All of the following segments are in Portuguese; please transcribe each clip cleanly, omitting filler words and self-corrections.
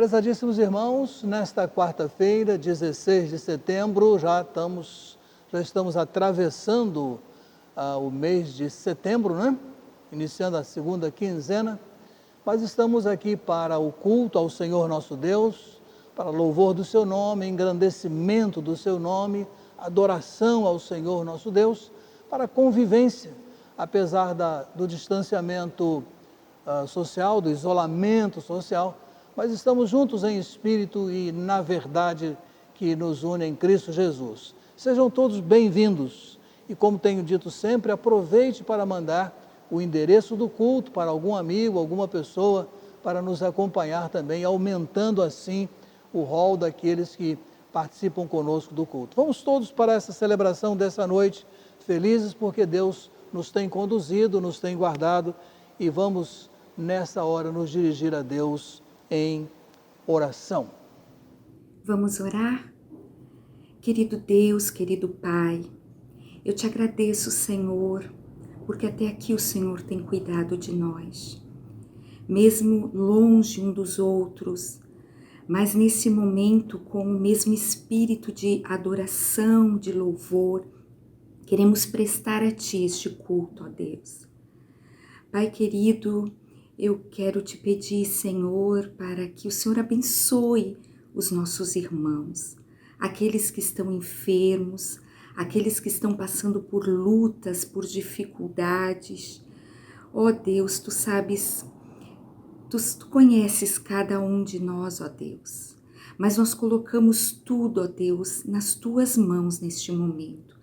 Prezadíssimos irmãos, nesta quarta-feira, 16 de setembro, já estamos atravessando o mês de setembro, né? Iniciando a segunda quinzena, mas estamos aqui para o culto ao Senhor nosso Deus, para louvor do seu nome, engrandecimento do seu nome, adoração ao Senhor nosso Deus, para convivência, apesar do distanciamento social, do isolamento social, mas estamos juntos em espírito e na verdade que nos une em Cristo Jesus. Sejam todos bem-vindos e, como tenho dito sempre, aproveite para mandar o endereço do culto para algum amigo, alguma pessoa, para nos acompanhar também, aumentando assim o rol daqueles que participam conosco do culto. Vamos todos para essa celebração dessa noite, felizes porque Deus nos tem conduzido, nos tem guardado, e vamos nessa hora nos dirigir a Deus em oração. Vamos orar? Querido Deus, querido Pai, eu te agradeço, Senhor, porque até aqui o Senhor tem cuidado de nós, mesmo longe um dos outros, mas nesse momento, com o mesmo espírito de adoração, de louvor, queremos prestar a Ti este culto, ó Deus. Pai querido, eu quero te pedir, Senhor, para que o Senhor abençoe os nossos irmãos, aqueles que estão enfermos, aqueles que estão passando por lutas, por dificuldades. Ó Deus, Tu sabes, Tu conheces cada um de nós, ó Deus, mas nós colocamos tudo, ó Deus, nas Tuas mãos neste momento,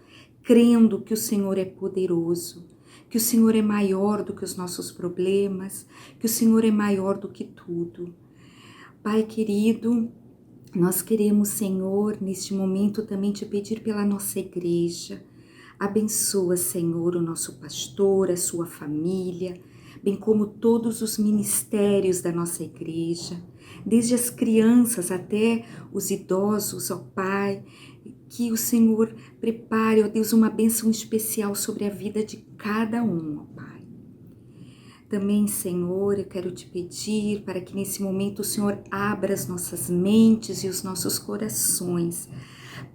crendo que o Senhor é poderoso, que o Senhor é maior do que os nossos problemas, que o Senhor é maior do que tudo. Pai querido, nós queremos, Senhor, neste momento também te pedir pela nossa igreja. Abençoa, Senhor, o nosso pastor, a sua família, bem como todos os ministérios da nossa igreja, desde as crianças até os idosos, ó Pai, que o Senhor prepare, ó Deus, uma bênção especial sobre a vida de cada um, ó Pai. Também, Senhor, eu quero te pedir para que nesse momento o Senhor abra as nossas mentes e os nossos corações,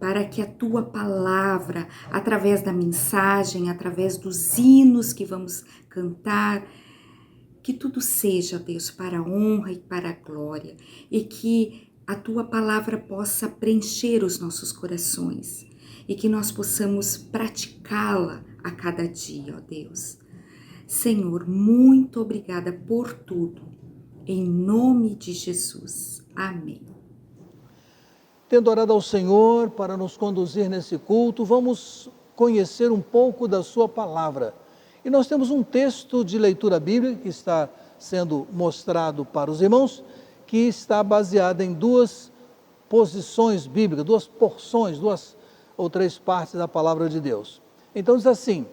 para que a Tua palavra, através da mensagem, através dos hinos que vamos cantar, que tudo seja, Deus, para a honra e para a glória, e que a Tua palavra possa preencher os nossos corações e que nós possamos praticá-la a cada dia, ó Deus. Senhor, muito obrigada por tudo, em nome de Jesus. Amém. Tendo orado ao Senhor para nos conduzir nesse culto, vamos conhecer um pouco da sua palavra. E nós temos um texto de leitura bíblica que está sendo mostrado para os irmãos, que está baseado em duas posições bíblicas, duas porções, duas ou três partes da palavra de Deus. Então diz assim,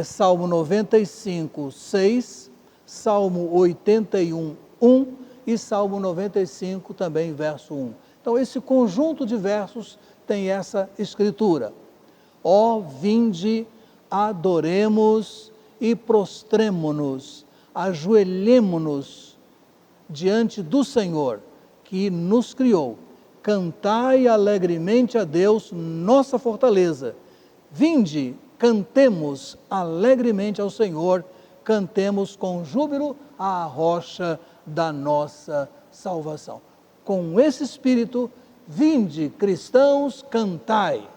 Salmo 95, 6, Salmo 81, 1 e Salmo 95 também, verso 1. Então esse conjunto de versos tem essa escritura. Ó, vinde, adoremos e prostremo-nos, ajoelhemo-nos diante do Senhor, que nos criou. Cantai alegremente a Deus, nossa fortaleza. Vinde, cantemos alegremente ao Senhor, cantemos com júbilo à rocha da nossa salvação. Com esse espírito, vinde, cristãos, cantai.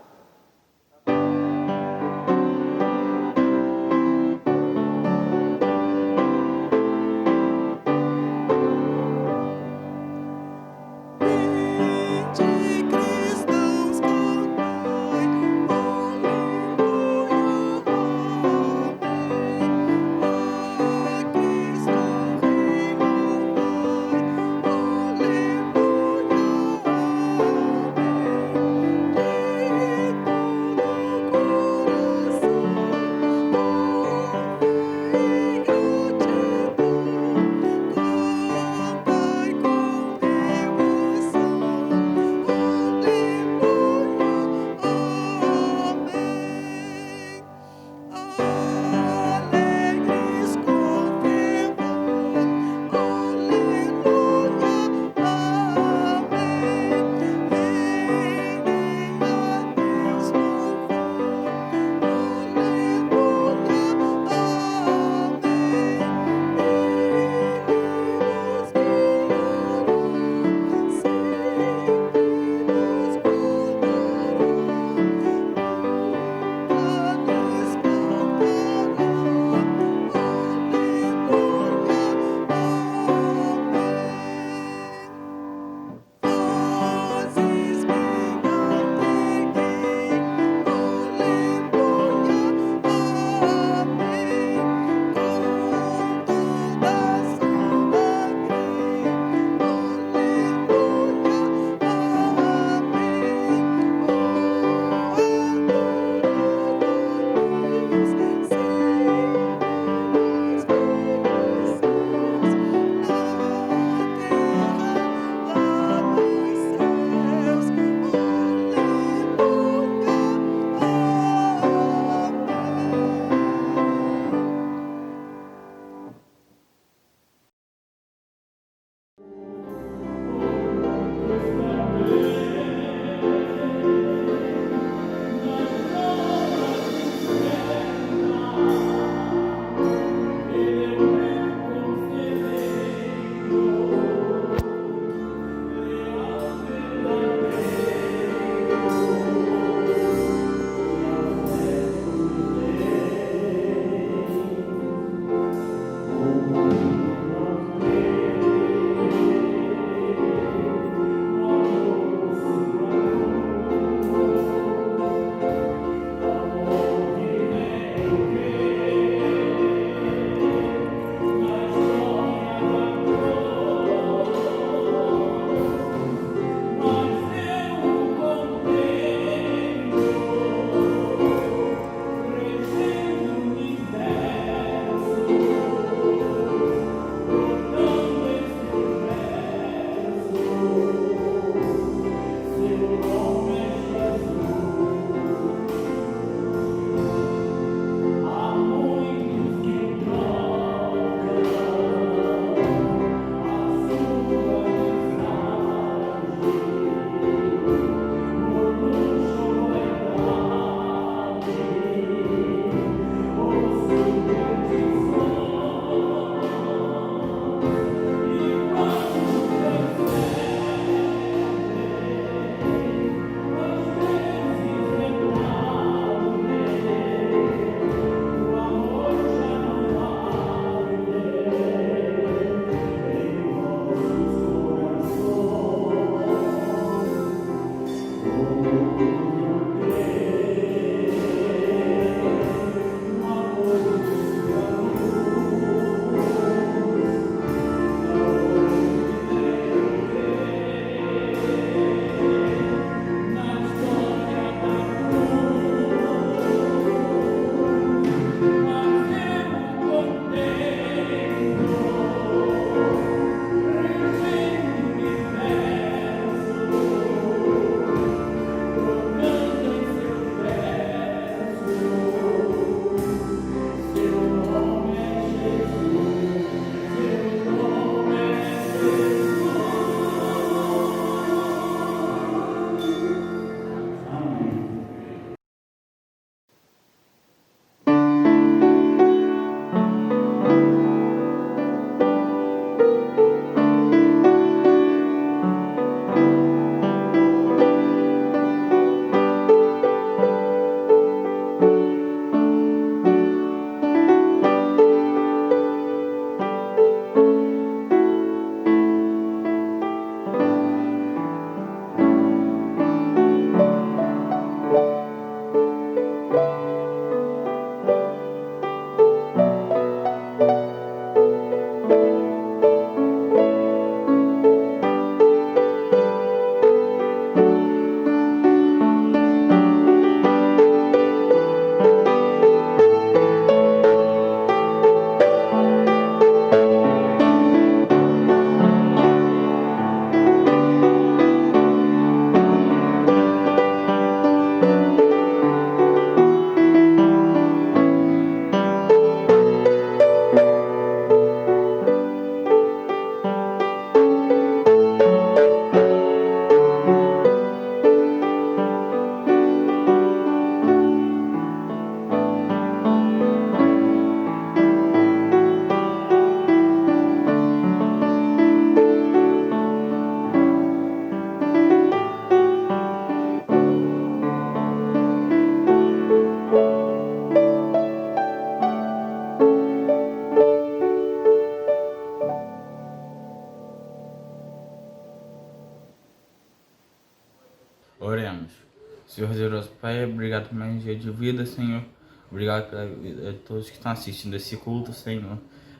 Pai, obrigado por mais um dia de vida, Senhor. Obrigado a todos que estão assistindo esse culto, Senhor.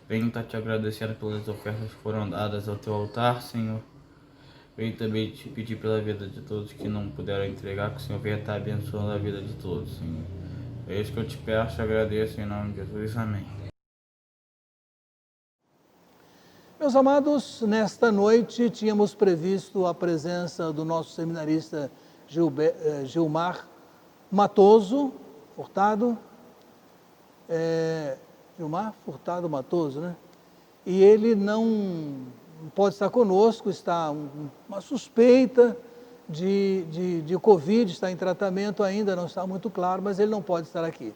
Venho estar te agradecendo pelas ofertas que foram dadas ao teu altar, Senhor. Venho também te pedir pela vida de todos que não puderam entregar, que o Senhor venha estar abençoando a vida de todos, Senhor. É isso que eu te peço e agradeço em nome de Jesus. Amém. Meus amados, nesta noite tínhamos previsto a presença do nosso seminarista Gilmar Matoso Furtado, Gilmar Furtado Matoso, né? E ele não pode estar conosco, está uma suspeita de Covid, está em tratamento ainda, não está muito claro, mas ele não pode estar aqui.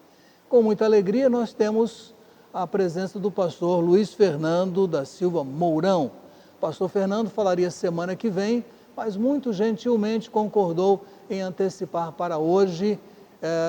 Com muita alegria, nós temos a presença do pastor Luiz Fernando da Silva Mourão. O pastor Fernando falaria semana que vem, mas muito gentilmente concordou em antecipar para hoje,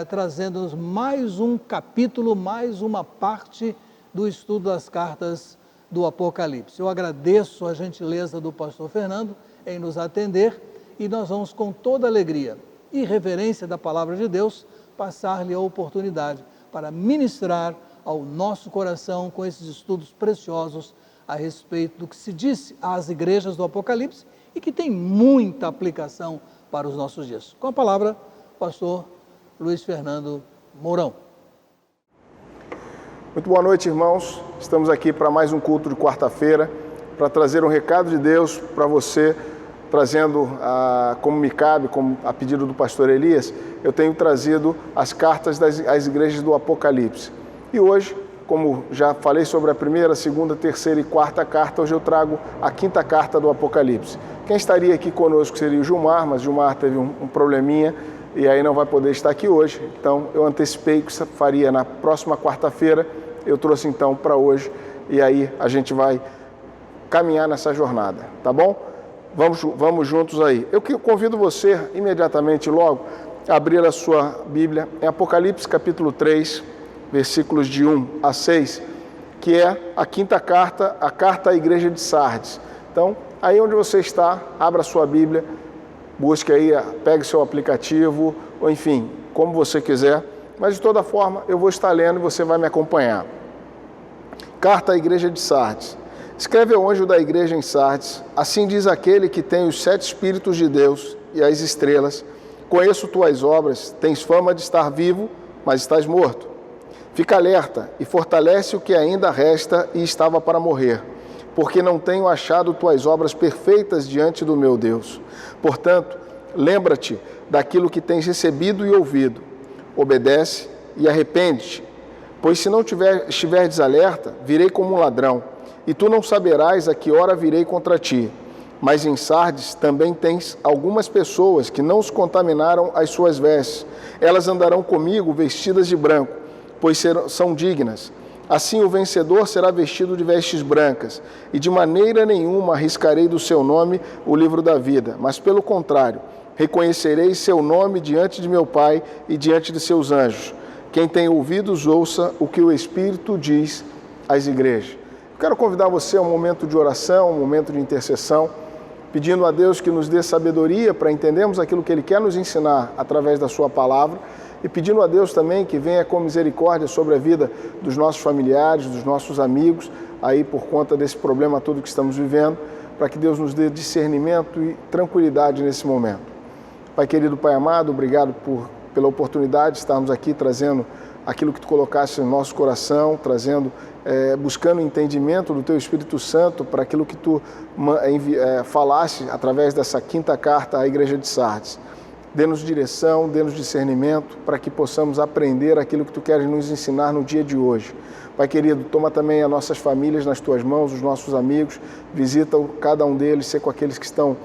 trazendo-nos mais um capítulo, mais uma parte do estudo das cartas do Apocalipse. Eu agradeço a gentileza do pastor Fernando em nos atender e nós vamos com toda alegria e reverência da palavra de Deus passar-lhe a oportunidade para ministrar ao nosso coração com esses estudos preciosos a respeito do que se disse às igrejas do Apocalipse e que tem muita aplicação para os nossos dias. Com a palavra, pastor Luiz Fernando Mourão. Muito boa noite, irmãos. Estamos aqui para mais um culto de quarta-feira, para trazer um recado de Deus para você, trazendo, como me cabe, como a pedido do pastor Elias, eu tenho trazido as cartas às igrejas do Apocalipse. E hoje, como já falei sobre a primeira, segunda, terceira e quarta carta, hoje eu trago a quinta carta do Apocalipse. Quem estaria aqui conosco seria o Gilmar, mas o Gilmar teve um probleminha e aí não vai poder estar aqui hoje. Então eu antecipei que faria na próxima quarta-feira, eu trouxe então para hoje e aí a gente vai caminhar nessa jornada, tá bom? Vamos juntos aí. Eu convido você imediatamente logo a abrir a sua Bíblia em Apocalipse capítulo 3, versículos de 1 a 6, que é a quinta carta, a carta à igreja de Sardes. Então, aí onde você está, abra a sua Bíblia, busque aí, pegue seu aplicativo, ou enfim, como você quiser, mas de toda forma eu vou estar lendo e você vai me acompanhar. Carta à igreja de Sardes. Escreve ao anjo da igreja em Sardes, assim diz aquele que tem os 7 Espíritos de Deus e as estrelas, conheço tuas obras, tens fama de estar vivo, mas estás morto. Fica alerta e fortalece o que ainda resta e estava para morrer, porque não tenho achado tuas obras perfeitas diante do meu Deus. Portanto, lembra-te daquilo que tens recebido e ouvido. Obedece e arrepende-te, pois se não estiverdes alerta, virei como um ladrão, e tu não saberás a que hora virei contra ti. Mas em Sardes também tens algumas pessoas que não se contaminaram as suas vestes. Elas andarão comigo vestidas de branco, pois são dignas. Assim o vencedor será vestido de vestes brancas, e de maneira nenhuma arriscarei do seu nome o livro da vida, mas pelo contrário, reconhecerei seu nome diante de meu Pai e diante de seus anjos. Quem tem ouvidos, ouça o que o Espírito diz às igrejas. Quero convidar você a um momento de oração, um momento de intercessão, pedindo a Deus que nos dê sabedoria para entendermos aquilo que Ele quer nos ensinar através da sua palavra, e pedindo a Deus também que venha com misericórdia sobre a vida dos nossos familiares, dos nossos amigos, aí por conta desse problema todo que estamos vivendo, para que Deus nos dê discernimento e tranquilidade nesse momento. Pai querido, Pai amado, obrigado pela oportunidade de estarmos aqui trazendo aquilo que Tu colocaste no nosso coração, buscando entendimento do Teu Espírito Santo para aquilo que Tu falaste através dessa quinta carta à igreja de Sardes. Dê-nos direção, dê-nos discernimento para que possamos aprender aquilo que Tu queres nos ensinar no dia de hoje. Pai querido, toma também as nossas famílias nas Tuas mãos, os nossos amigos, visita cada um deles, ser com aqueles que estão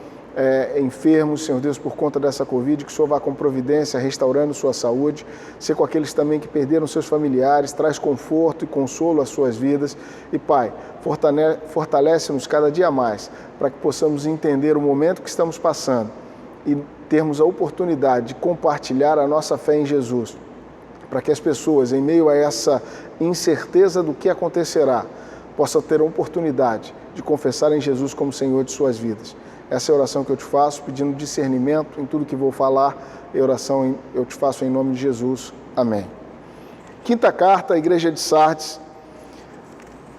enfermos, Senhor Deus, por conta dessa Covid, que o Senhor vá com providência, restaurando sua saúde, ser com aqueles também que perderam seus familiares, traz conforto e consolo às suas vidas. E Pai, fortalece-nos cada dia mais, para que possamos entender o momento que estamos passando e termos a oportunidade de compartilhar a nossa fé em Jesus, para que as pessoas, em meio a essa incerteza do que acontecerá, possam ter a oportunidade de confessar em Jesus como Senhor de suas vidas. Essa é a oração que eu te faço, pedindo discernimento em tudo que vou falar. A oração eu te faço em nome de Jesus. Amém. Quinta carta à igreja de Sardes.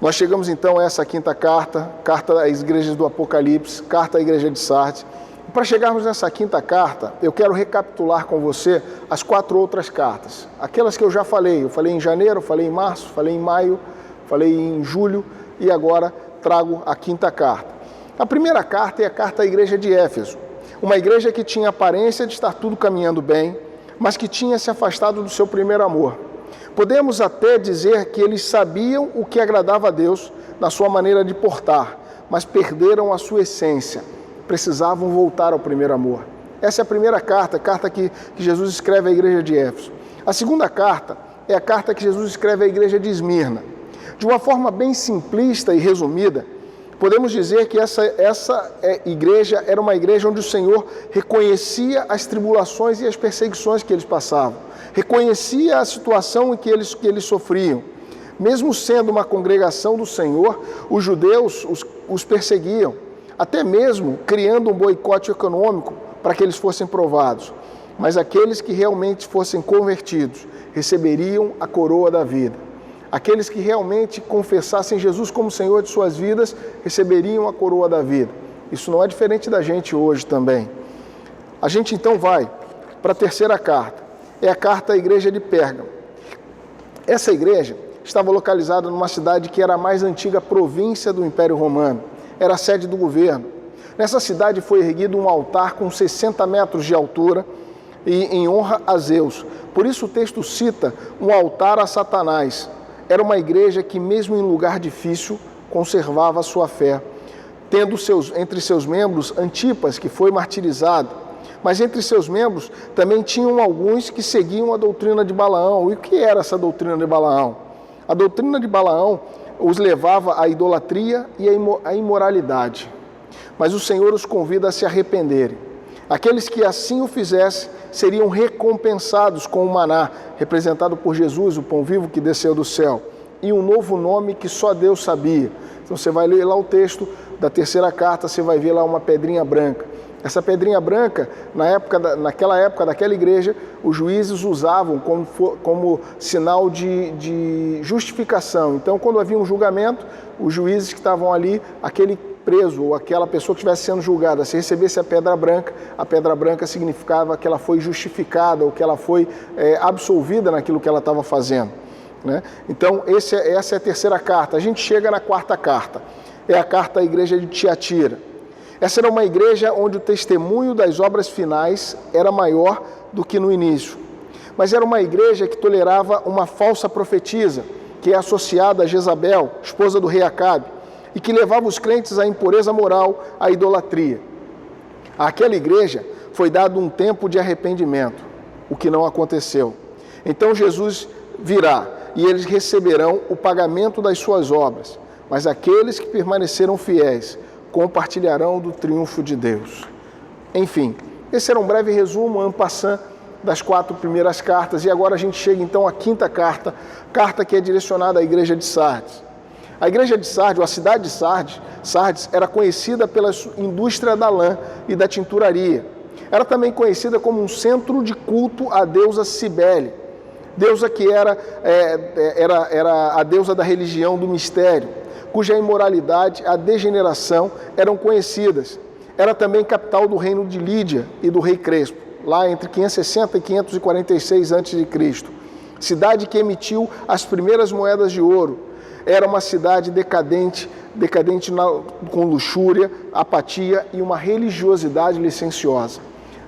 Nós chegamos então a essa quinta carta, carta às igrejas do Apocalipse, carta à igreja de Sardes. Para chegarmos nessa quinta carta, eu quero recapitular com você as 4 outras cartas. Aquelas que eu já falei. Eu falei em janeiro, falei em março, falei em maio, falei em julho e agora trago a quinta carta. A primeira carta é a carta à igreja de Éfeso. Uma igreja que tinha aparência de estar tudo caminhando bem, mas que tinha se afastado do seu primeiro amor. Podemos até dizer que eles sabiam o que agradava a Deus na sua maneira de portar, mas perderam a sua essência. Precisavam voltar ao primeiro amor. Essa é a primeira carta, a carta que Jesus escreve à igreja de Éfeso. A segunda carta é a carta que Jesus escreve à igreja de Esmirna. De uma forma bem simplista e resumida, podemos dizer que essa igreja era uma igreja onde o Senhor reconhecia as tribulações e as perseguições que eles passavam, reconhecia a situação em que eles sofriam. Mesmo sendo uma congregação do Senhor, os judeus os perseguiam, até mesmo criando um boicote econômico para que eles fossem provados. Mas aqueles que realmente fossem convertidos receberiam a coroa da vida. Aqueles que realmente confessassem Jesus como Senhor de suas vidas receberiam a coroa da vida. Isso não é diferente da gente hoje também. A gente então vai para a terceira carta. É a carta à igreja de Pérgamo. Essa igreja estava localizada numa cidade que era a mais antiga província do Império Romano. Era a sede do governo. Nessa cidade foi erguido um altar com 60 metros de altura e em honra a Zeus. Por isso o texto cita um altar a Satanás. Era uma igreja que, mesmo em lugar difícil, conservava a sua fé, tendo entre seus membros Antipas, que foi martirizado. Mas entre seus membros também tinham alguns que seguiam a doutrina de Balaão. E o que era essa doutrina de Balaão? A doutrina de Balaão os levava à idolatria e à imoralidade. Mas o Senhor os convida a se arrependerem. Aqueles que assim o fizessem seriam recompensados com o maná, representado por Jesus, o pão vivo que desceu do céu, e um novo nome que só Deus sabia. Então você vai ler lá o texto da terceira carta, você vai ver lá uma pedrinha branca. Essa pedrinha branca, naquela época daquela igreja, os juízes usavam como sinal de justificação. Então, quando havia um julgamento, os juízes que estavam ali, aquele preso ou aquela pessoa que estivesse sendo julgada, se recebesse a pedra branca significava que ela foi justificada ou que ela foi absolvida naquilo que ela estava fazendo. Né? Então, essa é a terceira carta. A gente chega na quarta carta. É a carta à igreja de Tiatira. Essa era uma igreja onde o testemunho das obras finais era maior do que no início. Mas era uma igreja que tolerava uma falsa profetisa, que é associada a Jezabel, esposa do rei Acabe, e que levava os crentes à impureza moral, à idolatria. Àquela igreja foi dado um tempo de arrependimento, o que não aconteceu. Então Jesus virá e eles receberão o pagamento das suas obras, mas aqueles que permaneceram fiéis compartilharão do triunfo de Deus. Enfim, esse era um breve resumo, en passant, das 4 primeiras cartas, e agora a gente chega então à quinta carta, carta que é direcionada à igreja de Sardes. A igreja de Sardes, ou a cidade de Sardes, era conhecida pela indústria da lã e da tinturaria. Era também conhecida como um centro de culto à deusa Cibele, deusa que era a deusa da religião do mistério, cuja imoralidade, a degeneração eram conhecidas. Era também capital do reino de Lídia e do rei Crespo, lá entre 560 e 546 a.C. Cidade que emitiu as primeiras moedas de ouro. Era uma cidade decadente com luxúria, apatia e uma religiosidade licenciosa.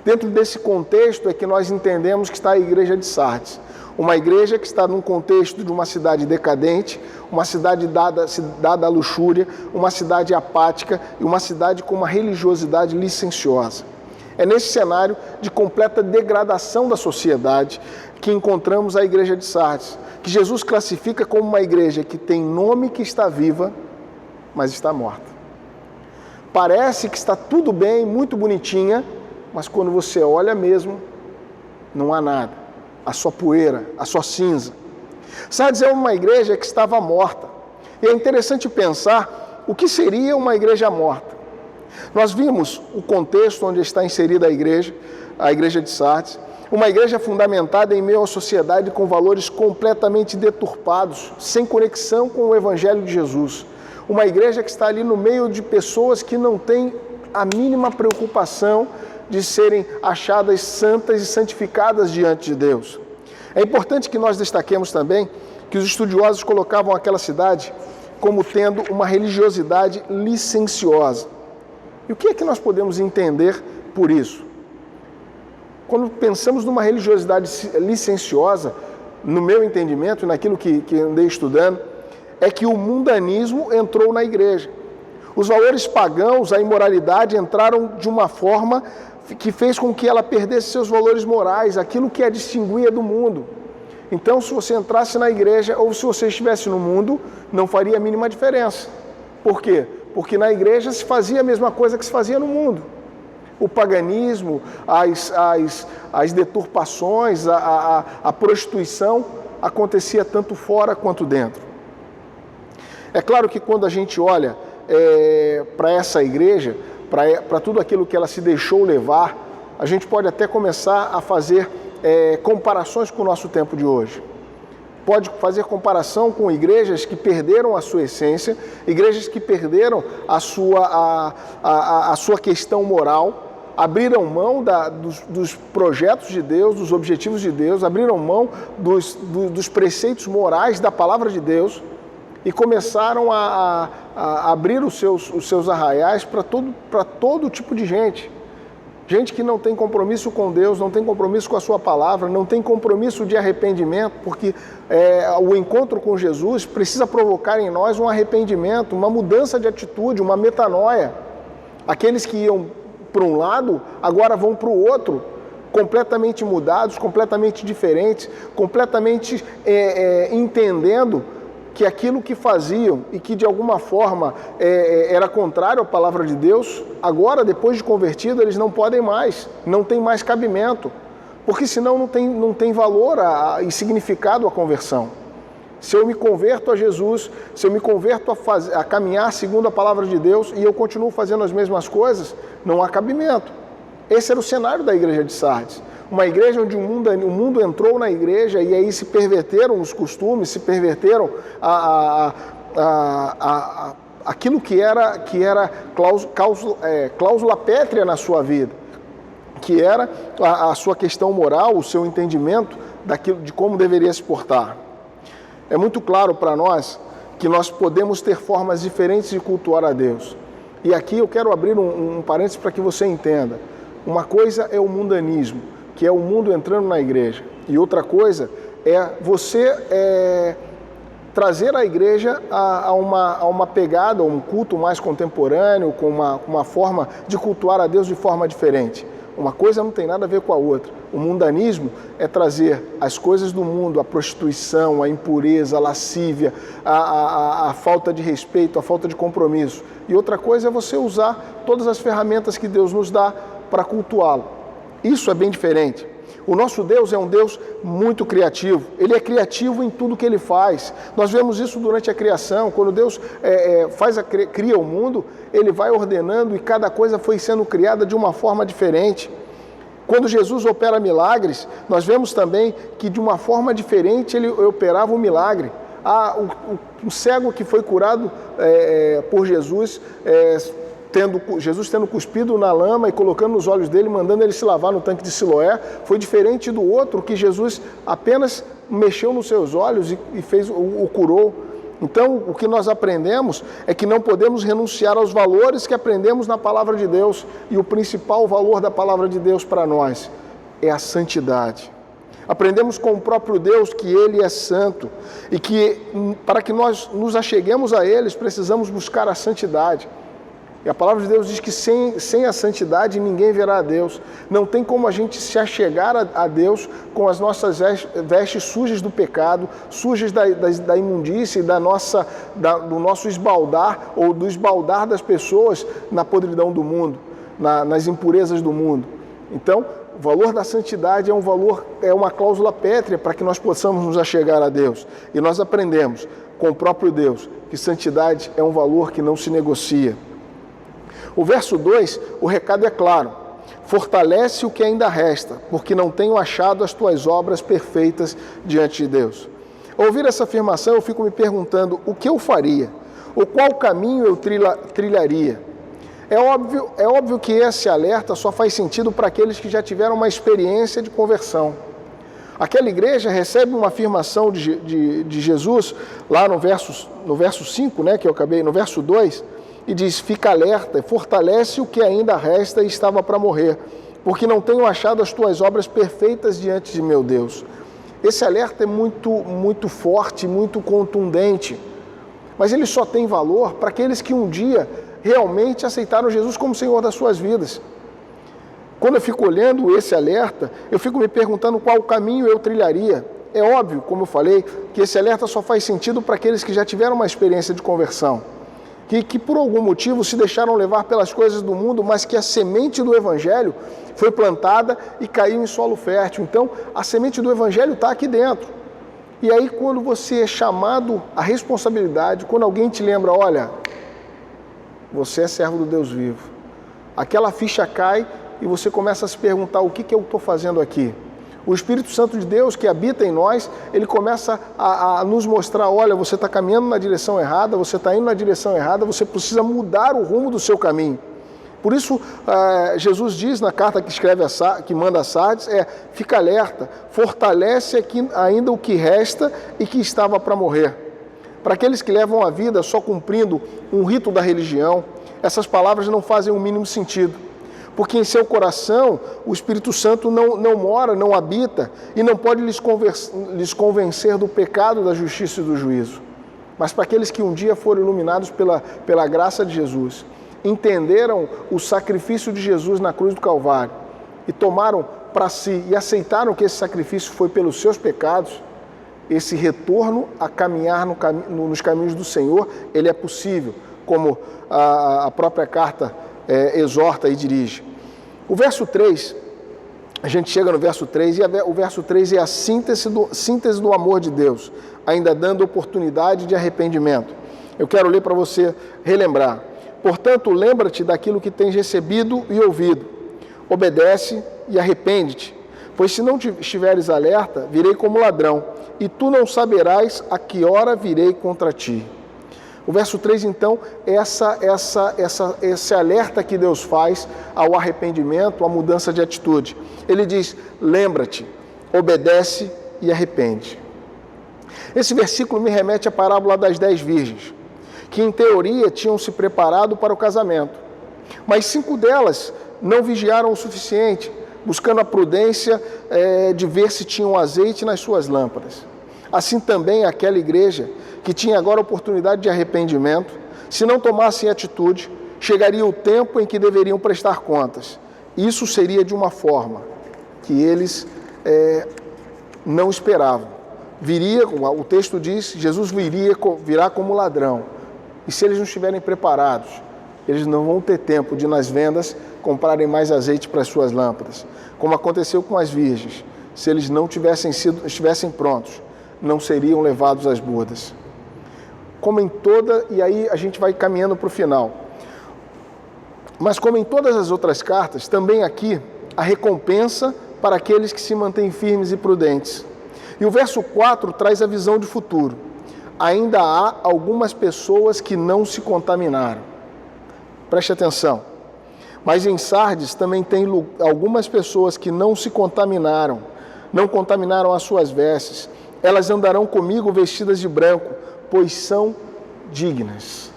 Dentro desse contexto é que nós entendemos que está a igreja de Sardes. Uma igreja que está num contexto de uma cidade decadente, uma cidade dada à luxúria, uma cidade apática e uma cidade com uma religiosidade licenciosa. É nesse cenário de completa degradação da sociedade que encontramos a igreja de Sardes, que Jesus classifica como uma igreja que tem nome que está viva, mas está morta. Parece que está tudo bem, muito bonitinha, mas quando você olha mesmo, não há nada. A sua poeira, a sua cinza. Sardes é uma igreja que estava morta. E é interessante pensar o que seria uma igreja morta. Nós vimos o contexto onde está inserida a igreja de Sardes, uma igreja fundamentada em meio à sociedade com valores completamente deturpados, sem conexão com o Evangelho de Jesus. Uma igreja que está ali no meio de pessoas que não têm a mínima preocupação de serem achadas santas e santificadas diante de Deus. É importante que nós destaquemos também que os estudiosos colocavam aquela cidade como tendo uma religiosidade licenciosa. E o que é que nós podemos entender por isso? Quando pensamos numa religiosidade licenciosa, no meu entendimento e naquilo que andei estudando, é que o mundanismo entrou na igreja. Os valores pagãos, a imoralidade entraram de uma forma que fez com que ela perdesse seus valores morais, aquilo que a distinguia do mundo. Então, se você entrasse na igreja ou se você estivesse no mundo, não faria a mínima diferença. Por quê? Porque na igreja se fazia a mesma coisa que se fazia no mundo. O paganismo, as deturpações, a prostituição acontecia tanto fora quanto dentro. É claro que quando a gente olha para essa igreja, para tudo aquilo que ela se deixou levar, a gente pode até começar a fazer comparações com o nosso tempo de hoje. Pode fazer comparação com igrejas que perderam a sua essência, igrejas que perderam a sua questão moral, abriram mão dos projetos de Deus, dos objetivos de Deus, abriram mão dos preceitos morais da palavra de Deus e começaram a abrir os seus arraiais para todo tipo de gente. Gente que não tem compromisso com Deus, não tem compromisso com a sua palavra, não tem compromisso de arrependimento, porque o encontro com Jesus precisa provocar em nós um arrependimento, uma mudança de atitude, uma metanoia. Aqueles que iam para um lado, agora vão para o outro, completamente mudados, completamente diferentes, completamente entendendo que aquilo que faziam e que de alguma forma era contrário à palavra de Deus, agora, depois de convertido, eles não podem mais, não tem mais cabimento, porque senão não tem valor e significado a conversão. Se eu me converto a Jesus, se eu me converto a caminhar segundo a palavra de Deus e eu continuo fazendo as mesmas coisas, não há cabimento. Esse era o cenário da igreja de Sardes. Uma igreja onde o mundo entrou na igreja e aí se perverteram os costumes, se perverteram aquilo que era cláusula pétrea na sua vida, que era a sua questão moral, o seu entendimento de como deveria se portar. É muito claro para nós que nós podemos ter formas diferentes de cultuar a Deus. E aqui eu quero abrir um parênteses para que você entenda. Uma coisa é o mundanismo, que é o mundo entrando na igreja. E outra coisa é você trazer a igreja a uma pegada, a um culto mais contemporâneo, com uma forma de cultuar a Deus de forma diferente. Uma coisa não tem nada a ver com a outra. O mundanismo é trazer as coisas do mundo, a prostituição, a impureza, a lascívia, a falta de respeito, a falta de compromisso. E outra coisa é você usar todas as ferramentas que Deus nos dá para cultuá-lo. Isso é bem diferente. O nosso Deus é um Deus muito criativo. Ele é criativo em tudo que Ele faz. Nós vemos isso durante a criação. Quando Deus cria o mundo, Ele vai ordenando e cada coisa foi sendo criada de uma forma diferente. Quando Jesus opera milagres, nós vemos também que de uma forma diferente Ele operava o milagre. O cego que foi curado por Jesus, Jesus tendo cuspido na lama e colocando nos olhos dele, mandando ele se lavar no tanque de Siloé, foi diferente do outro que Jesus apenas mexeu nos seus olhos e o curou. Então, o que nós aprendemos é que não podemos renunciar aos valores que aprendemos na palavra de Deus, e o principal valor da palavra de Deus para nós é a santidade. Aprendemos com o próprio Deus que Ele é santo e que para que nós nos acheguemos a Ele, precisamos buscar a santidade. E a palavra de Deus diz que sem a santidade ninguém verá a Deus. Não tem como a gente se achegar a Deus com as nossas vestes sujas do pecado, sujas da imundícia e do nosso esbaldar ou do esbaldar das pessoas na podridão do mundo, nas impurezas do mundo. Então, o valor da santidade é uma cláusula pétrea para que nós possamos nos achegar a Deus. E nós aprendemos com o próprio Deus que santidade é um valor que não se negocia. O verso 2, o recado é claro: fortalece o que ainda resta, porque não tenho achado as tuas obras perfeitas diante de Deus. Ao ouvir essa afirmação, eu fico me perguntando o que eu faria, ou qual caminho eu trilharia. É óbvio que esse alerta só faz sentido para aqueles que já tiveram uma experiência de conversão. Aquela igreja recebe uma afirmação de Jesus, lá no verso 5, né, que eu acabei, no verso 2, e diz: fica alerta, fortalece o que ainda resta e estava para morrer, porque não tenho achado as tuas obras perfeitas diante de meu Deus. Esse alerta é muito forte, muito contundente, mas ele só tem valor para aqueles que um dia realmente aceitaram Jesus como Senhor das suas vidas. Quando eu fico olhando esse alerta, eu fico me perguntando qual caminho eu trilharia. É óbvio, como eu falei, que esse alerta só faz sentido para aqueles que já tiveram uma experiência de conversão, que por algum motivo se deixaram levar pelas coisas do mundo, mas que a semente do Evangelho foi plantada e caiu em solo fértil. Então, a semente do Evangelho está aqui dentro. E aí, quando você é chamado à responsabilidade, quando alguém te lembra: olha, você é servo do Deus vivo, aquela ficha cai e você começa a se perguntar: o que eu estou fazendo aqui? O Espírito Santo de Deus que habita em nós, ele começa a nos mostrar: olha, você está caminhando na direção errada, você está indo na direção errada, você precisa mudar o rumo do seu caminho. Por isso, Jesus diz na carta que manda a Sardes, fica alerta, fortalece aqui ainda o que resta e que estava para morrer. Para aqueles que levam a vida só cumprindo um rito da religião, essas palavras não fazem o mínimo sentido, porque em seu coração o Espírito Santo não mora, não habita e não pode lhes convencer do pecado, da justiça e do juízo. Mas para aqueles que um dia foram iluminados pela graça de Jesus, entenderam o sacrifício de Jesus na cruz do Calvário e tomaram para si e aceitaram que esse sacrifício foi pelos seus pecados, esse retorno a caminhar nos caminhos do Senhor, ele é possível, como a própria carta exorta e dirige. O verso 3, a gente chega no verso 3, e o verso 3 é a síntese do amor de Deus, ainda dando oportunidade de arrependimento. Eu quero ler para você relembrar. Portanto, lembra-te daquilo que tens recebido e ouvido. Obedece e arrepende-te. Pois se não estiveres alerta, virei como ladrão, e tu não saberás a que hora virei contra ti. O verso 3, então, é esse alerta que Deus faz ao arrependimento, à mudança de atitude. Ele diz: lembra-te, obedece e arrepende. Esse versículo me remete à parábola das 10 virgens, que em teoria tinham se preparado para o casamento, mas 5 delas não vigiaram o suficiente, buscando a prudência de ver se tinham azeite nas suas lâmpadas. Assim também aquela igreja, que tinha agora a oportunidade de arrependimento, se não tomassem atitude, chegaria o tempo em que deveriam prestar contas. Isso seria de uma forma que eles não esperavam. O texto diz, Jesus virá como ladrão. E se eles não estiverem preparados, eles não vão ter tempo de, nas vendas, comprarem mais azeite para as suas lâmpadas. Como aconteceu com as virgens. Se eles não estivessem prontos, não seriam levados às bodas. E aí a gente vai caminhando para o final. Mas como em todas as outras cartas, também aqui, a recompensa para aqueles que se mantêm firmes e prudentes. E o verso 4 traz a visão de futuro. Ainda há algumas pessoas que não se contaminaram. Preste atenção. Mas em Sardes também tem algumas pessoas que não se contaminaram, não contaminaram as suas vestes. Elas andarão comigo vestidas de branco, pois são dignas.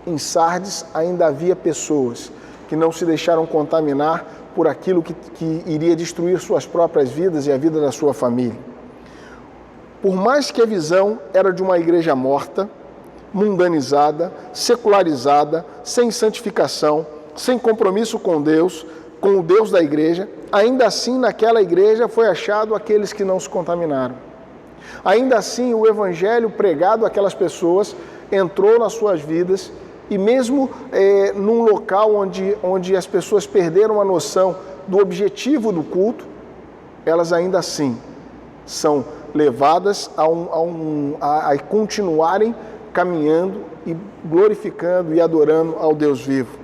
Em Sardes ainda havia pessoas que não se deixaram contaminar por aquilo que iria destruir suas próprias vidas e a vida da sua família. Por mais que a visão era de uma igreja morta, mundanizada, secularizada, sem santificação, sem compromisso com o Deus da igreja, ainda assim naquela igreja foi achado aqueles que não se contaminaram. Ainda assim o evangelho pregado àquelas pessoas entrou nas suas vidas e mesmo num local onde as pessoas perderam a noção do objetivo do culto, elas ainda assim são levadas a continuarem caminhando e glorificando e adorando ao Deus vivo.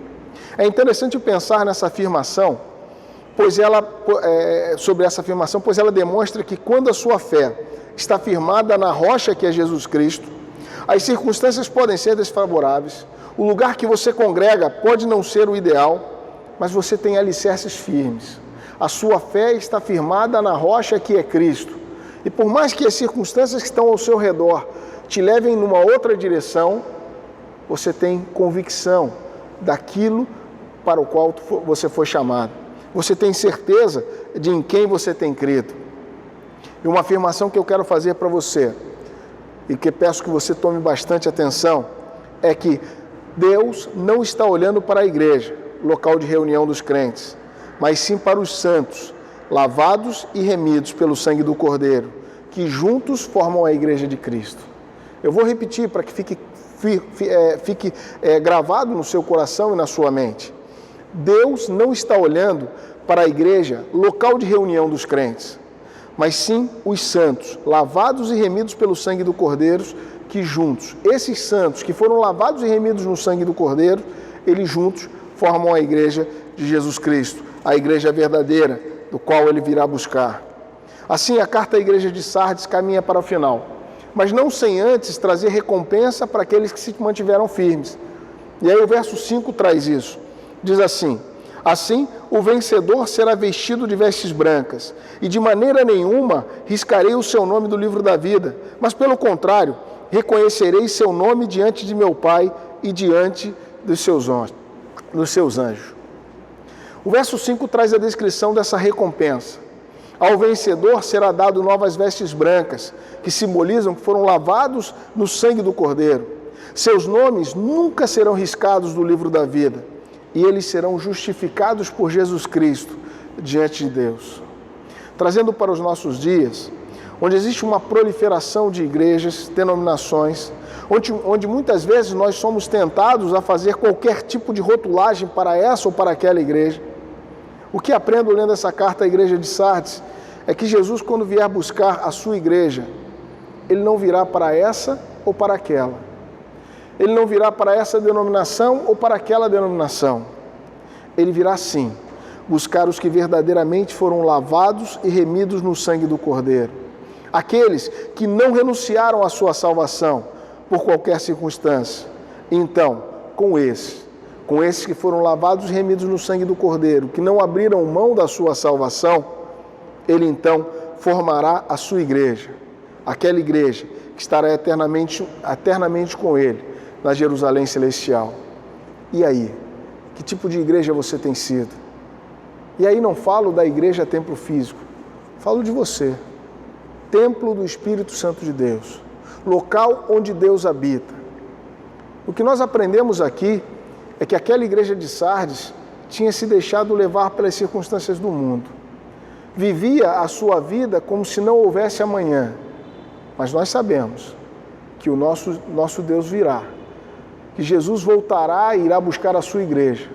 É interessante pensar nessa afirmação, sobre essa afirmação, pois ela demonstra que quando a sua fé está firmada na rocha que é Jesus Cristo, as circunstâncias podem ser desfavoráveis, o lugar que você congrega pode não ser o ideal, mas você tem alicerces firmes. A sua fé está firmada na rocha que é Cristo. E por mais que as circunstâncias que estão ao seu redor te levem numa outra direção, você tem convicção daquilo para o qual você foi chamado. Você tem certeza de em quem você tem crido. E uma afirmação que eu quero fazer para você, e que peço que você tome bastante atenção, é que Deus não está olhando para a igreja, local de reunião dos crentes, mas sim para os santos, lavados e remidos pelo sangue do Cordeiro, que juntos formam a igreja de Cristo. Eu vou repetir para que fique gravado no seu coração e na sua mente. Deus não está olhando para a igreja, local de reunião dos crentes, mas sim os santos, lavados e remidos pelo sangue do Cordeiro, que juntos, esses santos que foram lavados e remidos no sangue do Cordeiro, eles juntos formam a igreja de Jesus Cristo, a igreja verdadeira, do qual ele virá buscar. Assim, a carta à igreja de Sardes caminha para o final, mas não sem antes trazer recompensa para aqueles que se mantiveram firmes. E aí o verso 5 traz isso. Diz assim: assim, o vencedor será vestido de vestes brancas, e de maneira nenhuma riscarei o seu nome do livro da vida, mas pelo contrário, reconhecerei seu nome diante de meu Pai e diante dos seus anjos. O verso 5 traz a descrição dessa recompensa. Ao vencedor será dado novas vestes brancas, que simbolizam que foram lavados no sangue do Cordeiro. Seus nomes nunca serão riscados do livro da vida, e eles serão justificados por Jesus Cristo diante de Deus. Trazendo para os nossos dias, onde existe uma proliferação de igrejas, denominações, onde muitas vezes nós somos tentados a fazer qualquer tipo de rotulagem para essa ou para aquela igreja. O que aprendo lendo essa carta à igreja de Sardes é que Jesus, quando vier buscar a sua igreja, ele não virá para essa ou para aquela. Ele não virá para essa denominação ou para aquela denominação. Ele virá sim, buscar os que verdadeiramente foram lavados e remidos no sangue do Cordeiro. Aqueles que não renunciaram à sua salvação por qualquer circunstância. Então, com esses que foram lavados e remidos no sangue do Cordeiro, que não abriram mão da sua salvação, ele então formará a sua igreja, aquela igreja que estará eternamente com ele, na Jerusalém Celestial. E aí? Que tipo de igreja você tem sido? E aí não falo da igreja templo físico, falo de você. Templo do Espírito Santo de Deus, local onde Deus habita. O que nós aprendemos aqui é que aquela igreja de Sardes tinha se deixado levar pelas circunstâncias do mundo. Vivia a sua vida como se não houvesse amanhã. Mas nós sabemos que o nosso Deus virá, que Jesus voltará e irá buscar a sua igreja.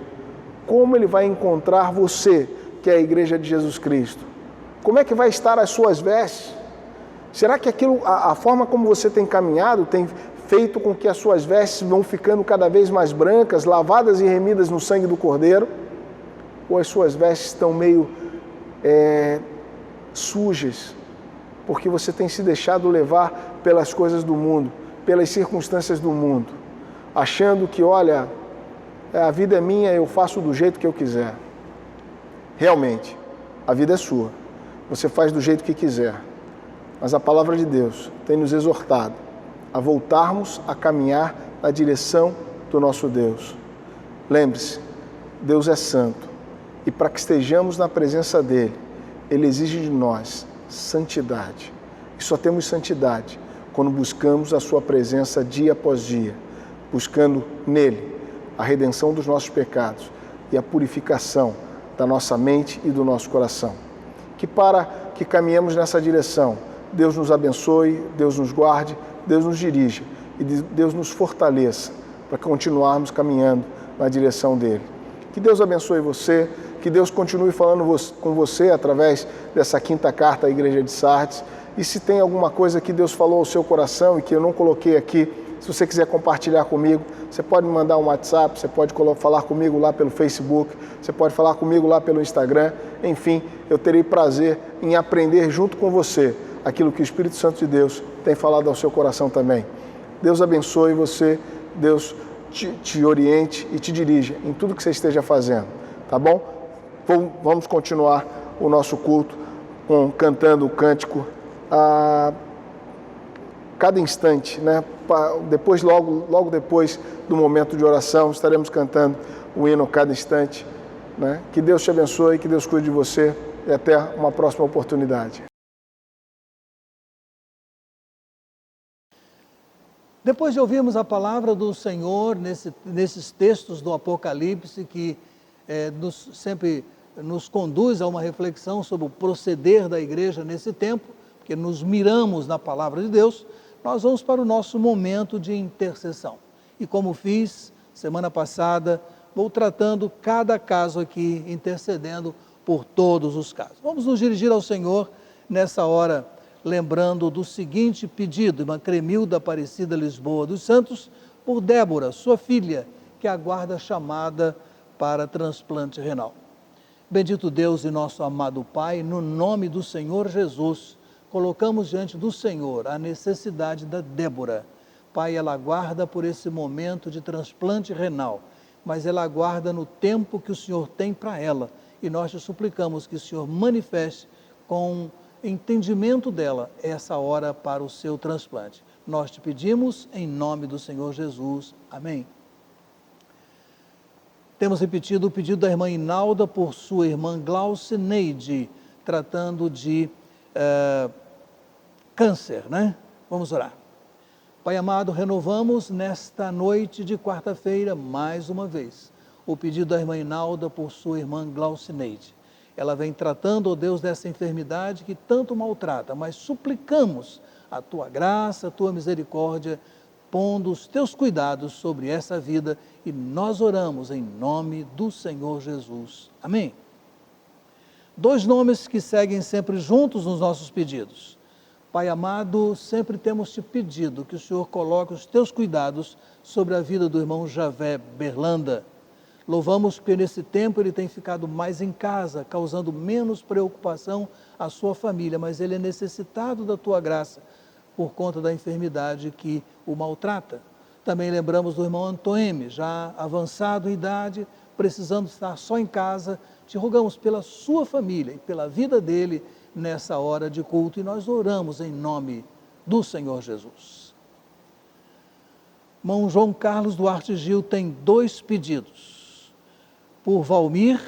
Como ele vai encontrar você, que é a igreja de Jesus Cristo? Como é que vai estar as suas vestes? Será que a forma como você tem caminhado tem feito com que as suas vestes vão ficando cada vez mais brancas, lavadas e remidas no sangue do Cordeiro? Ou as suas vestes estão meio sujas, porque você tem se deixado levar pelas coisas do mundo, pelas circunstâncias do mundo, achando que, olha, a vida é minha, eu faço do jeito que eu quiser. Realmente, a vida é sua, você faz do jeito que quiser. Mas a palavra de Deus tem nos exortado a voltarmos a caminhar na direção do nosso Deus. Lembre-se, Deus é santo, e para que estejamos na presença dEle, Ele exige de nós santidade. E só temos santidade quando buscamos a sua presença dia após dia, buscando nele a redenção dos nossos pecados e a purificação da nossa mente e do nosso coração. Que para que caminhemos nessa direção, Deus nos abençoe, Deus nos guarde, Deus nos dirija e Deus nos fortaleça para continuarmos caminhando na direção dele. Que Deus abençoe você, que Deus continue falando com você através dessa quinta carta à igreja de Sardes. E se tem alguma coisa que Deus falou ao seu coração e que eu não coloquei aqui, Se você quiser compartilhar comigo, você pode me mandar um WhatsApp, você pode falar comigo lá pelo Facebook, você pode falar comigo lá pelo Instagram. Enfim, eu terei prazer em aprender junto com você aquilo que o Espírito Santo de Deus tem falado ao seu coração também. Deus abençoe você, Deus te oriente e te dirija em tudo que você esteja fazendo, tá bom? Vamos continuar o nosso culto cantando o cântico a cada instante, né? Depois, logo depois do momento de oração, estaremos cantando o hino a cada instante, né? Que Deus te abençoe, que Deus cuide de você e até uma próxima oportunidade. Depois de ouvirmos a palavra do Senhor nesses textos do Apocalipse que sempre nos conduz a uma reflexão sobre o proceder da igreja nesse tempo, porque nos miramos na palavra de Deus, nós vamos para o nosso momento de intercessão. E como fiz semana passada, vou tratando cada caso aqui, intercedendo por todos os casos. Vamos nos dirigir ao Senhor nessa hora, lembrando do seguinte pedido, irmã Cremilda Aparecida Lisboa dos Santos, por Débora, sua filha, que aguarda chamada para transplante renal. Bendito Deus e nosso amado Pai, no nome do Senhor Jesus, colocamos diante do Senhor a necessidade da Débora. Pai, ela aguarda por esse momento de transplante renal, mas ela aguarda no tempo que o Senhor tem para ela. E nós te suplicamos que o Senhor manifeste com entendimento dela essa hora para o seu transplante. Nós te pedimos em nome do Senhor Jesus. Amém. Temos repetido o pedido da irmã Inalda por sua irmã Glaucineide, tratando de câncer, né? Vamos orar. Pai amado, renovamos nesta noite de quarta-feira, mais uma vez, o pedido da irmã Inalda por sua irmã Glaucineide. Ela vem tratando, ó Deus, dessa enfermidade que tanto maltrata, mas suplicamos a Tua graça, a Tua misericórdia, pondo os Teus cuidados sobre essa vida e nós oramos em nome do Senhor Jesus. Amém. Dois nomes que seguem sempre juntos nos nossos pedidos. Pai amado, sempre temos te pedido que o Senhor coloque os Teus cuidados sobre a vida do irmão Javé Berlanda. Louvamos porque nesse tempo ele tem ficado mais em casa, causando menos preocupação à sua família, mas ele é necessitado da Tua graça por conta da enfermidade que o maltrata. Também lembramos do irmão Antoeme, já avançado em idade, precisando estar só em casa. Te rogamos pela sua família e pela vida dele nessa hora de culto e nós oramos em nome do Senhor Jesus. Irmão João Carlos Duarte Gil tem dois pedidos. Por Valmir,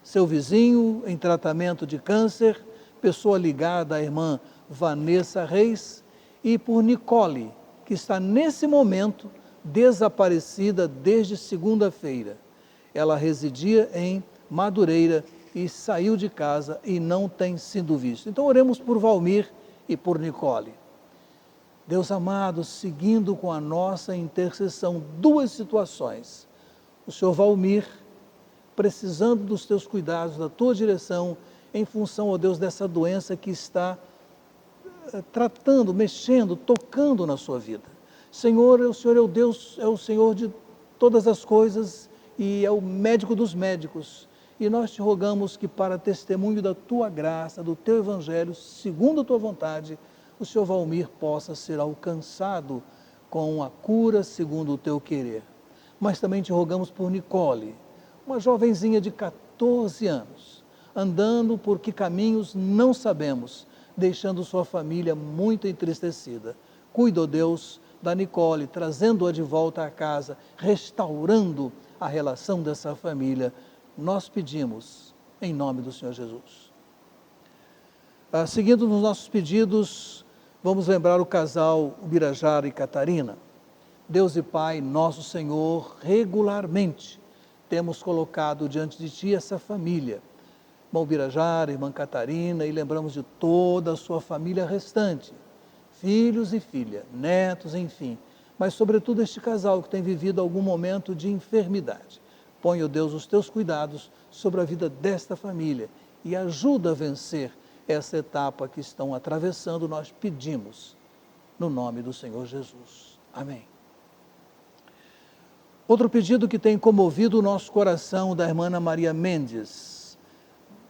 seu vizinho em tratamento de câncer, pessoa ligada à irmã Vanessa Reis, e por Nicole, que está nesse momento desaparecida desde segunda-feira. Ela residia em Madureira e saiu de casa e não tem sido vista. Então oremos por Valmir e por Nicole. Deus amado, seguindo com a nossa intercessão, duas situações. O Senhor Valmir, precisando dos teus cuidados, da tua direção, em função, ó Deus, dessa doença que está tratando, mexendo, tocando na sua vida. Senhor é o Deus, é o Senhor de todas as coisas e é o médico dos médicos. E nós te rogamos que para testemunho da tua graça, do teu evangelho, segundo a tua vontade, o Senhor Valmir possa ser alcançado com a cura segundo o teu querer. Mas também te rogamos por Nicole, uma jovenzinha de 14 anos, andando por que caminhos não sabemos, deixando sua família muito entristecida. Cuida, ó Deus, da Nicole, trazendo-a de volta à casa, restaurando a relação dessa família. Nós pedimos em nome do Senhor Jesus. Seguindo nos nossos pedidos, vamos lembrar o casal Ubirajara e Catarina. Deus e Pai, nosso Senhor, regularmente temos colocado diante de Ti essa família. Irmão Ubirajara, irmã Catarina, e lembramos de toda a sua família restante, filhos e filha, netos, enfim, mas sobretudo este casal que tem vivido algum momento de enfermidade. Põe, ó Deus, os teus cuidados sobre a vida desta família e ajuda a vencer essa etapa que estão atravessando, nós pedimos, no nome do Senhor Jesus. Amém. Outro pedido que tem comovido o nosso coração, da irmã Ana Maria Mendes.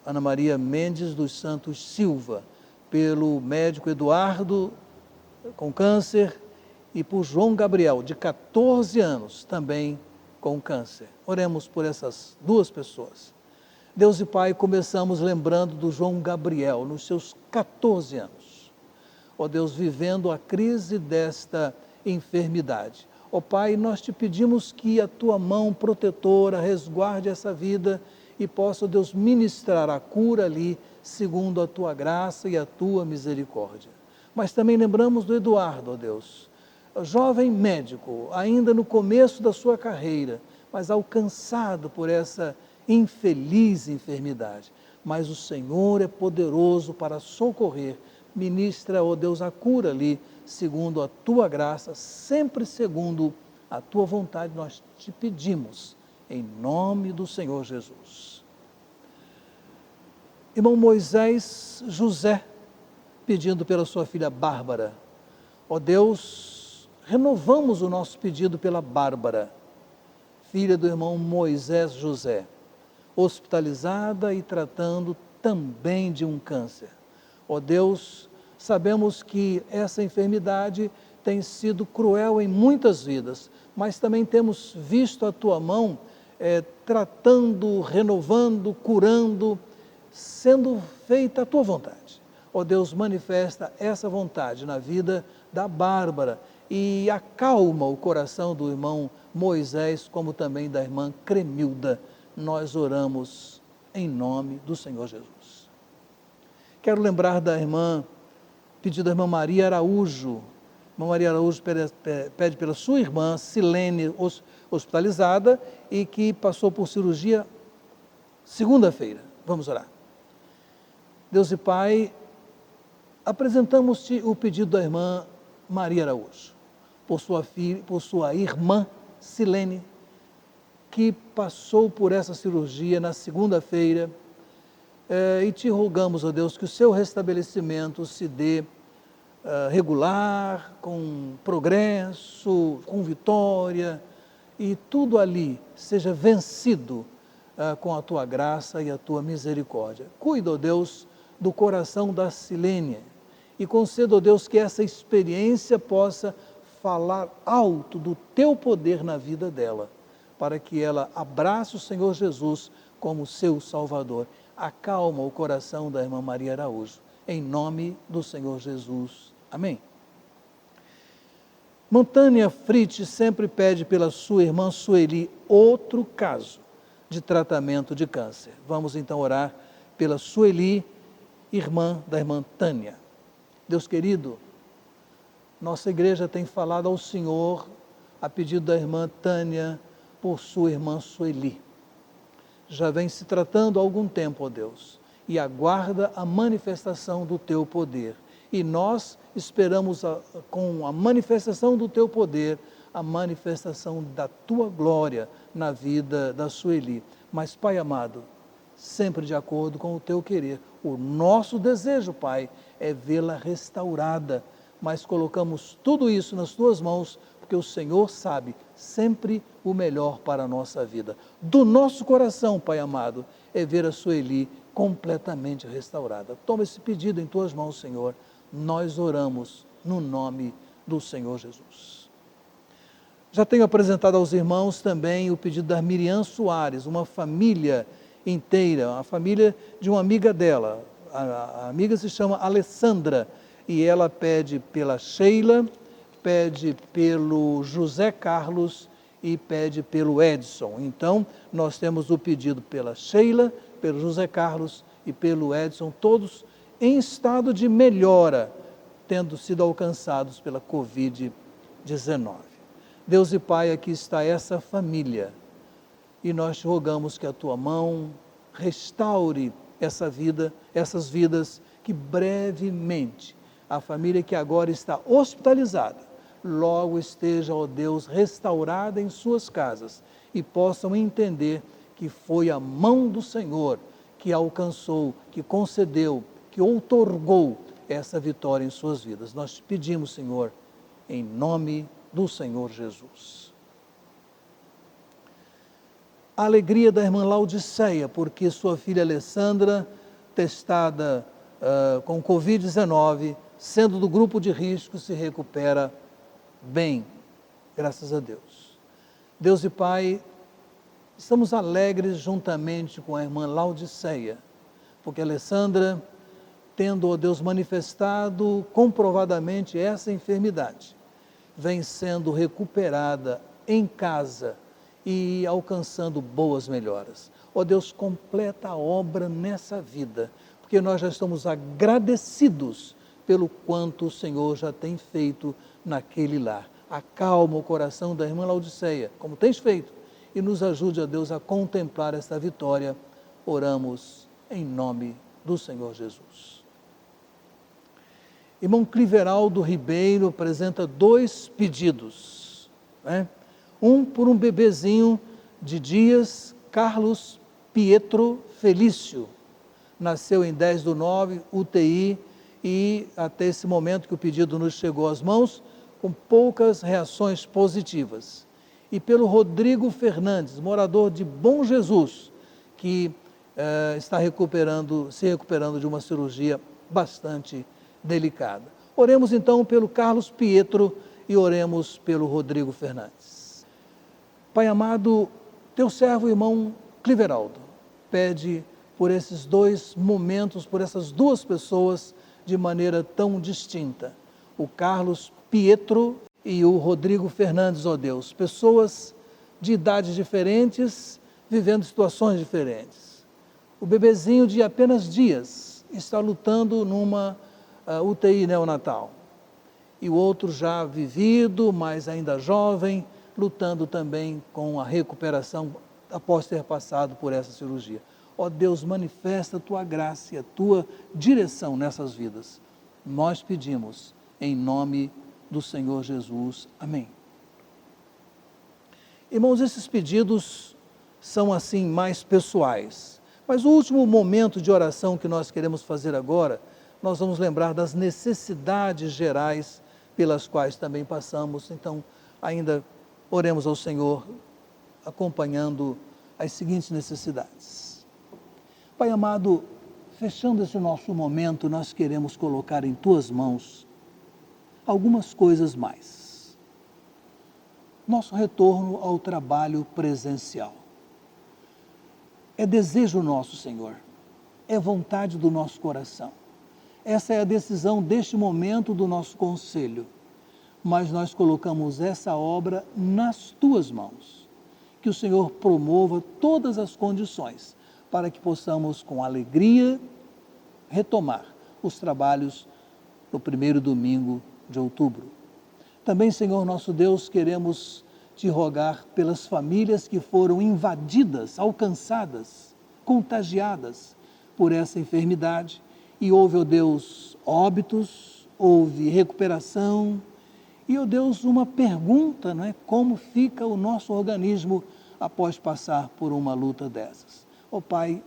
Ana Maria Mendes dos Santos Silva, pelo médico Eduardo, com câncer, e por João Gabriel, de 14 anos, também com câncer. Oremos por essas duas pessoas. Deus e Pai, começamos lembrando do João Gabriel, nos seus 14 anos. Ó Deus, vivendo a crise desta enfermidade. Ó Pai, nós te pedimos que a tua mão protetora resguarde essa vida e possa, ó Deus, ministrar a cura ali, segundo a tua graça e a tua misericórdia. Mas também lembramos do Eduardo, ó Deus, jovem médico, ainda no começo da sua carreira, mas alcançado por essa infeliz enfermidade. Mas o Senhor é poderoso para socorrer. Ministra, ó Deus, a cura ali, segundo a tua graça, sempre segundo a tua vontade, nós te pedimos, em nome do Senhor Jesus. Irmão Moisés José, pedindo pela sua filha Bárbara. Ó Deus, renovamos o nosso pedido pela Bárbara, filha do irmão Moisés José, hospitalizada e tratando também de um câncer. Ó Deus, sabemos que essa enfermidade tem sido cruel em muitas vidas, mas também temos visto a tua mão tratando, renovando, curando, sendo feita a tua vontade. Ó Deus, manifesta essa vontade na vida da Bárbara e acalma o coração do irmão Moisés, como também da irmã Cremilda. Nós oramos em nome do Senhor Jesus. Quero lembrar da irmã, pedido da irmã Maria Araújo. Irmã Maria Araújo pede pela sua irmã Silene, hospitalizada e que passou por cirurgia segunda-feira. Vamos orar. Deus e Pai, apresentamos-te o pedido da irmã Maria Araújo, por sua filha, por sua irmã Silene, que passou por essa cirurgia na segunda-feira, e te rogamos, ó Deus, que o seu restabelecimento se dê regular, com progresso, com vitória, e tudo ali seja vencido com a tua graça e a tua misericórdia. Cuida, ó Deus, do coração da Silene e conceda, ó Deus, que essa experiência possa falar alto do teu poder na vida dela, para que ela abrace o Senhor Jesus como seu Salvador. Acalma o coração da irmã Maria Araújo, em nome do Senhor Jesus. Amém. Montânia Fritz sempre pede pela sua irmã Sueli outro caso de tratamento de câncer. Vamos então orar pela Sueli, irmã da irmã Tânia. Deus querido, nossa igreja tem falado ao Senhor, a pedido da irmã Tânia, por sua irmã Sueli. Já vem se tratando há algum tempo, ó Deus, e aguarda a manifestação do teu poder. E nós esperamos, com a manifestação do teu poder, a manifestação da tua glória na vida da Sueli. Mas, Pai amado, sempre de acordo com o teu querer, o nosso desejo, Pai, é vê-la restaurada, mas colocamos tudo isso nas tuas mãos, porque o Senhor sabe sempre o melhor para a nossa vida. Do nosso coração, Pai amado, é ver a Sueli completamente restaurada. Toma esse pedido em tuas mãos, Senhor. Nós oramos no nome do Senhor Jesus. Já tenho apresentado aos irmãos também o pedido da Miriam Soares, uma família inteira, a família de uma amiga dela. A amiga se chama Alessandra e ela pede pela Sheila, pede pelo José Carlos e pede pelo Edson. Então, nós temos o pedido pela Sheila, pelo José Carlos e pelo Edson, todos em estado de melhora, tendo sido alcançados pela Covid-19. Deus e Pai, aqui está essa família e nós te rogamos que a tua mão restaure essa vida, essas vidas, que brevemente a família que agora está hospitalizada, logo esteja, ó Deus, restaurada em suas casas e possam entender que foi a mão do Senhor que alcançou, que concedeu, que outorgou essa vitória em suas vidas. Nós te pedimos, Senhor, em nome do Senhor Jesus. a alegria da irmã Laodiceia, porque sua filha Alessandra, testada com Covid-19, sendo do grupo de risco, se recupera bem, graças a Deus. Deus e Pai, estamos alegres juntamente com a irmã Laodiceia, porque Alessandra, tendo, ó Deus, manifestado comprovadamente essa enfermidade, vem sendo recuperada em casa e alcançando boas melhoras. Ó Deus, completa a obra nessa vida, porque nós já estamos agradecidos pelo quanto o Senhor já tem feito naquele lar. Acalma o coração da irmã Laodiceia, como tens feito, e nos ajude, ó Deus, a contemplar esta vitória. Oramos em nome do Senhor Jesus. Irmão Cliveraldo Ribeiro apresenta 2 pedidos, né? Um por um bebezinho de dias, Carlos Pietro Felício, nasceu em 10/9, UTI, e até esse momento que o pedido nos chegou às mãos, com poucas reações positivas. E pelo Rodrigo Fernandes, morador de Bom Jesus, que está se recuperando de uma cirurgia bastante delicada. Oremos então pelo Carlos Pietro e oremos pelo Rodrigo Fernandes. Pai amado, teu servo irmão Cliveraldo pede por esses 2 momentos, por essas 2 pessoas de maneira tão distinta. O Carlos Pietro e o Rodrigo Fernandes, ó Deus, pessoas de idades diferentes, vivendo situações diferentes. O bebezinho de apenas dias está lutando numa UTI neonatal. E o outro já vivido, mas ainda jovem, lutando também com a recuperação após ter passado por essa cirurgia. Ó Deus, manifesta a tua graça e a tua direção nessas vidas. Nós pedimos em nome do Senhor Jesus. Amém. Irmãos, esses pedidos são assim mais pessoais. Mas o último momento de oração que nós queremos fazer agora, nós vamos lembrar das necessidades gerais pelas quais também passamos. Então, ainda oremos ao Senhor, acompanhando as seguintes necessidades. Pai amado, fechando esse nosso momento, nós queremos colocar em tuas mãos algumas coisas mais. Nosso retorno ao trabalho presencial. É desejo nosso, Senhor, é vontade do nosso coração. Essa é a decisão deste momento do nosso conselho, mas nós colocamos essa obra nas tuas mãos. Que o Senhor promova todas as condições para que possamos, com alegria, retomar os trabalhos no 1º domingo de outubro. Também, Senhor nosso Deus, queremos te rogar pelas famílias que foram invadidas, alcançadas, contagiadas por essa enfermidade. E houve, ó Deus, óbitos, houve recuperação. E, ó Deus, uma pergunta, não é? Como fica o nosso organismo após passar por uma luta dessas? Ó Pai,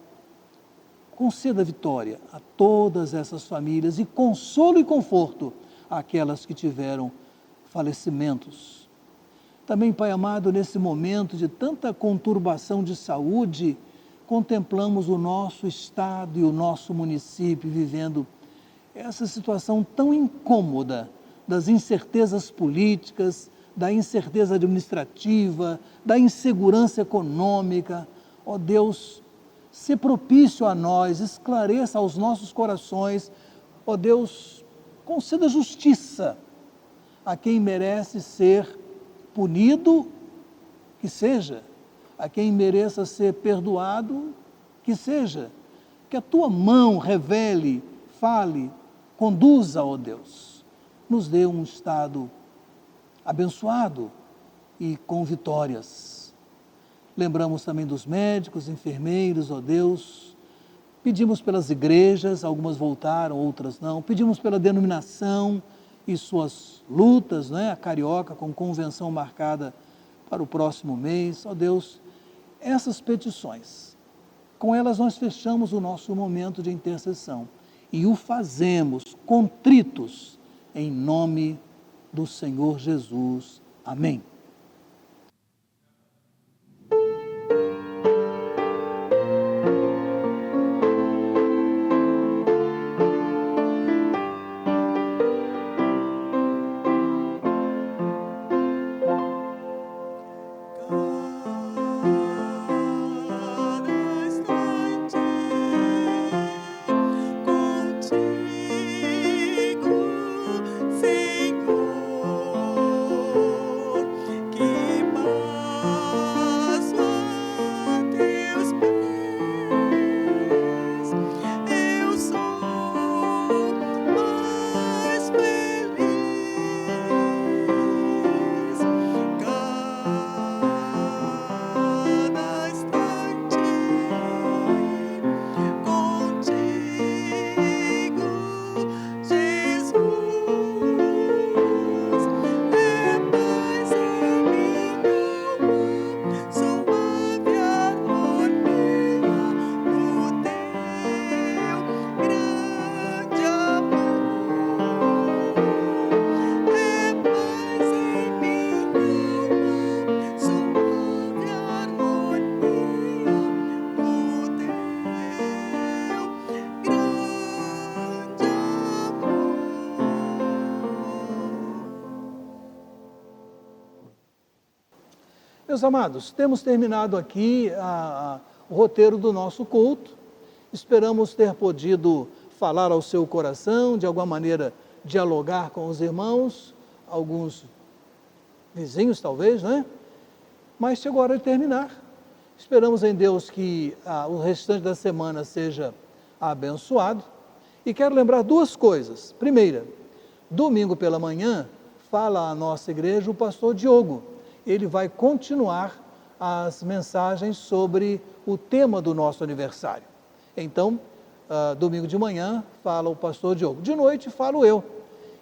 conceda vitória a todas essas famílias e consolo e conforto àquelas que tiveram falecimentos. Também, Pai amado, nesse momento de tanta conturbação de saúde, contemplamos o nosso estado e o nosso município vivendo essa situação tão incômoda das incertezas políticas, da incerteza administrativa, da insegurança econômica. Ó Deus, se propício a nós, esclareça aos nossos corações. Ó Deus, conceda justiça a quem merece ser punido, que seja, a quem mereça ser perdoado, que seja, que a tua mão revele, fale, conduza, ó Deus, nos dê um estado abençoado e com vitórias. Lembramos também dos médicos, enfermeiros, ó Deus, pedimos pelas igrejas, algumas voltaram, outras não, pedimos pela denominação e suas lutas, né? A Carioca com convenção marcada para o próximo mês. Ó Deus, essas petições, com elas nós fechamos o nosso momento de intercessão e o fazemos contritos em nome do Senhor Jesus. Amém. Meus amados, temos terminado aqui o roteiro do nosso culto. Esperamos ter podido falar ao seu coração, de alguma maneira dialogar com os irmãos, alguns vizinhos talvez, né? Mas chegou a hora de terminar. Esperamos em Deus que o restante da semana seja abençoado. E quero lembrar duas coisas. Primeira, domingo pela manhã, fala a nossa igreja o pastor Diogo. Ele vai continuar as mensagens sobre o tema do nosso aniversário. Então, domingo de manhã fala o pastor Diogo. De noite falo eu.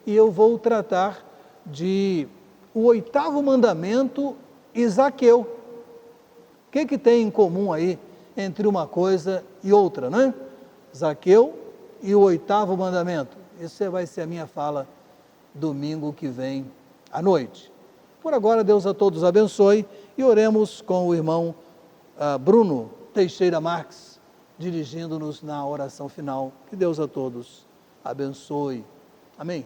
E eu vou tratar de o 8º mandamento e Zaqueu. O que tem em comum aí entre uma coisa e outra, né? Zaqueu e o 8º mandamento. Isso vai ser a minha fala domingo que vem à noite. Por agora, Deus a todos abençoe e oremos com o irmão Bruno Teixeira Marques, dirigindo-nos na oração final. Que Deus a todos abençoe. Amém.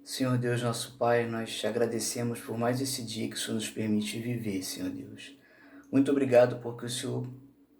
Senhor Deus, nosso Pai, nós te agradecemos por mais esse dia que o Senhor nos permite viver, Senhor Deus. Muito obrigado porque o Senhor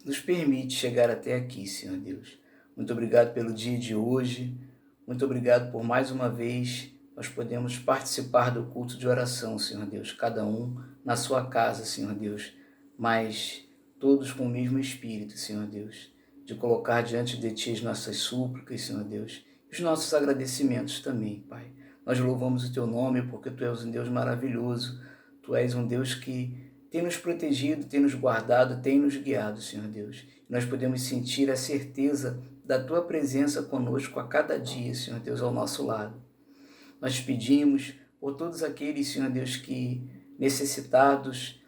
nos permite chegar até aqui, Senhor Deus. Muito obrigado pelo dia de hoje. Muito obrigado por mais uma vez nós podemos participar do culto de oração, Senhor Deus. Cada um na sua casa, Senhor Deus. Mas todos com o mesmo espírito, Senhor Deus. De colocar diante de Ti as nossas súplicas, Senhor Deus. E os nossos agradecimentos também, Pai. Nós louvamos o Teu nome porque Tu és um Deus maravilhoso. Tu és um Deus que tem nos protegido, tem nos guardado, tem nos guiado, Senhor Deus. E nós podemos sentir a certeza da Tua presença conosco a cada dia, Senhor Deus, ao nosso lado. Nós te pedimos por todos aqueles, Senhor Deus, que necessitados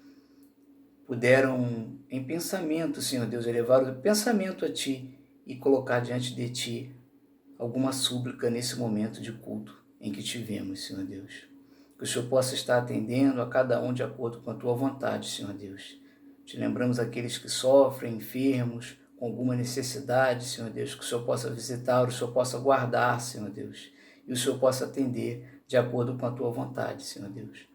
puderam em pensamento, Senhor Deus, elevar o pensamento a Ti e colocar diante de Ti alguma súplica nesse momento de culto em que tivemos, Senhor Deus. Que o Senhor possa estar atendendo a cada um de acordo com a Tua vontade, Senhor Deus. Te lembramos aqueles que sofrem, enfermos, com alguma necessidade, Senhor Deus, que o Senhor possa visitar, o Senhor possa guardar, Senhor Deus, e o Senhor possa atender de acordo com a Tua vontade, Senhor Deus.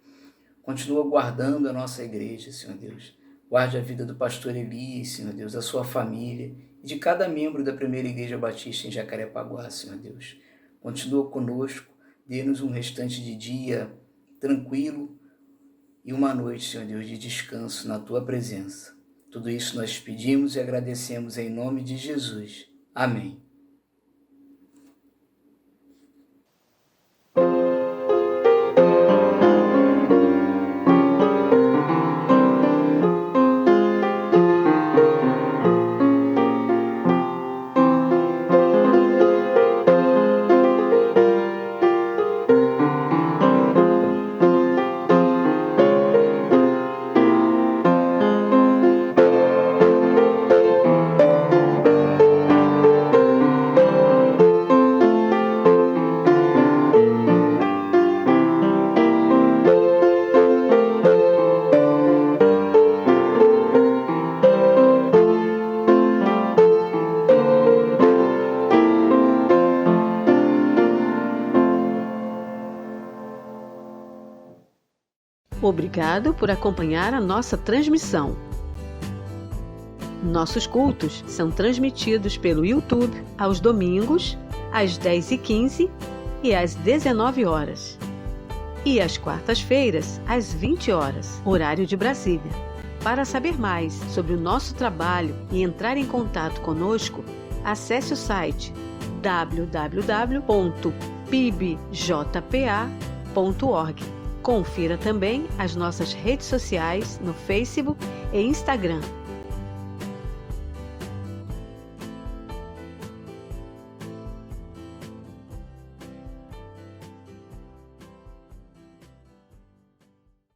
Continua guardando a nossa igreja, Senhor Deus. Guarde a vida do pastor Elias, Senhor Deus, a sua família e de cada membro da primeira igreja batista em Jacarepaguá, Senhor Deus. Continua conosco, dê-nos um restante de dia tranquilo e uma noite, Senhor Deus, de descanso na Tua presença. Tudo isso nós pedimos e agradecemos em nome de Jesus. Amém. Obrigado por acompanhar a nossa transmissão. Nossos cultos são transmitidos pelo YouTube aos domingos, às 10h15 e às 19 horas. E às quartas-feiras, às 20 horas, horário de Brasília. Para saber mais sobre o nosso trabalho e entrar em contato conosco, acesse o site www.pibjpa.org. Confira também as nossas redes sociais no Facebook e Instagram.